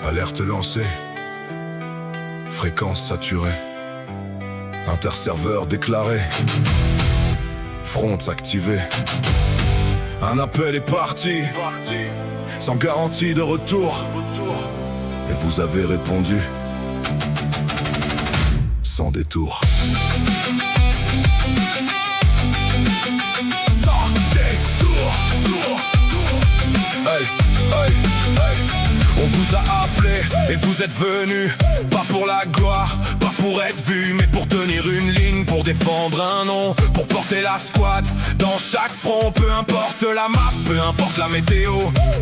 Alerte lancée. Fréquence saturée. Interserveur déclaré. Front activé. Un appel est parti, sans garantie de retour. Et vous avez répondu sans détour. Sans détour. Hey, hey, hey. On vous a appelé et vous êtes venus, pas pour la gloire, pas pour être vu, mais pour tenir une ligne, pour défendre un nom, pour porter la squad dans chaque front. Peu importe la map, peu importe la météo,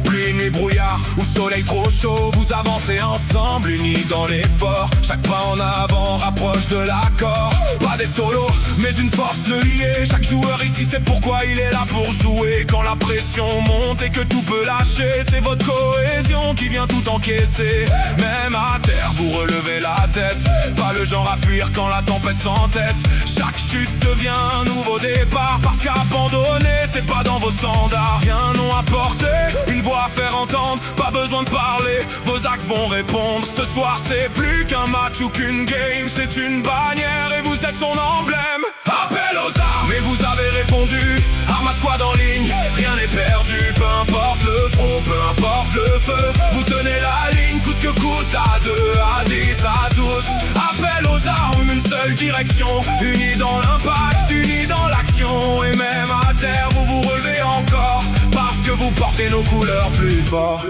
pluie, nuit, brouillard ou soleil trop chaud, vous avancez ensemble, unis dans l'effort. Chaque pas en avant rapproche de l'accord. Pas des solos, mais une force le lier. Chaque joueur ici sait pourquoi il est là pour jouer. Quand la pression monte et que tout peut lâcher, c'est votre cohésion qui vient tout encaisser. Même à terre, vous relevez la tête. Pas le genre à fuir quand la tempête s'entête. Chaque chute devient un nouveau départ, parce qu'abandonner, c'est pas dans vos standards. Y'a un nom à porter, une voix à faire entendre. Pas besoin de parler, vos actes vont répondre. Ce soir, c'est plus qu'un match ou qu'une game, c'est une bannière et vous êtes son emblème. Appel aux armes, et vous avez répondu. Arme à squad en ligne, rien n'est perdu. Peu importe le front, peu importe le feu, vous tenez la ligne coûte que coûte. À 2, à 10, à tous. Appel aux armes, une seule direction. Unis dans l'impact, unis dans l'action. Et même à terre, vous vous relevez encore, parce que vous portez nos couleurs plus fort.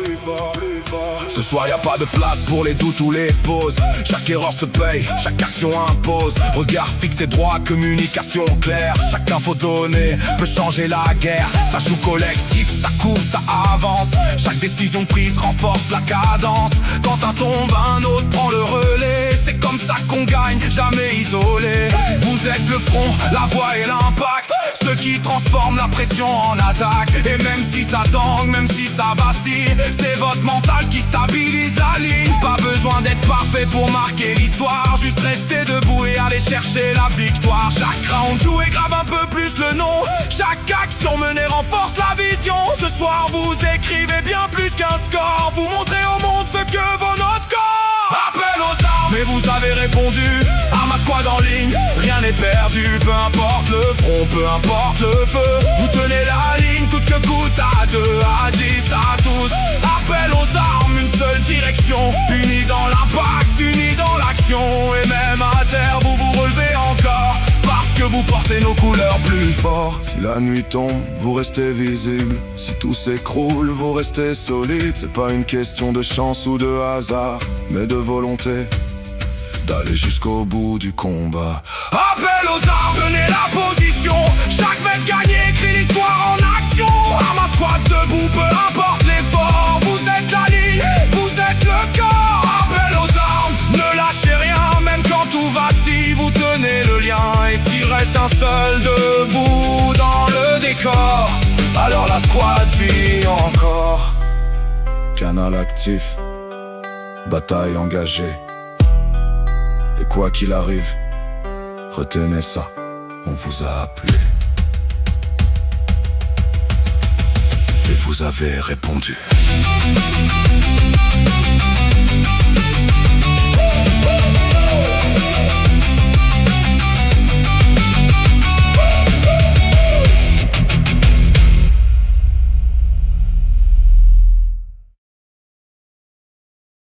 Ce soir, y a pas de place pour les doutes ou les pauses. Chaque erreur se paye, chaque action impose. Regard fixé droit, communication claire. Chaque info donnée peut changer la guerre. Ça joue collectif, ça couvre, ça avance. Chaque décision prise renforce la cadence. Quand un tombe, un autre prend le relais. C'est comme ça qu'on gagne, jamais isolé. Vous êtes le front, la voix et l'impact, ceux qui transforment la pression en attaque. Et même si ça tangue, même si ça vacille, c'est votre mental qui stabilise la ligne. Pas besoin d'être parfait pour marquer l'histoire, juste rester debout et aller chercher la victoire. Chaque round joué grave un peu plus le nom. Chaque action menée renforce la vision. Ce soir vous écrivez bien plus qu'un score. Vous montrez au monde ce que vaut notre corps. Appel aux armes, mais vous avez répondu. Arme à squad en ligne, rien n'est perdu. Peu importe le front, peu importe le feu, vous tenez la ligne coûte que coûte. À 2, à 10, à tous. Appel aux armes, une seule direction. Unis dans l'impact, unis dans l'action. Et même à terre, vous vous relevez encore, parce que vous portez nos couleurs plus fort. Si la nuit tombe, vous restez visible. Si tout s'écroule, vous restez solide. C'est pas une question de chance ou de hasard, mais de volonté d'aller jusqu'au bout du combat. Appel aux armes, tenez la position. Chaque mètre gagné écrit l'histoire en action. Arme à squad debout, peu importe l'effort. Vous êtes la ligne, vous êtes le corps. Appel aux armes, ne lâchez rien, même quand tout vacille, vous tenez le lien. Et s'il reste un seul debout dans le décor, alors la squad vit encore. Canal actif, bataille engagée. Et quoi qu'il arrive, retenez ça, on vous a appelé. Et vous avez répondu.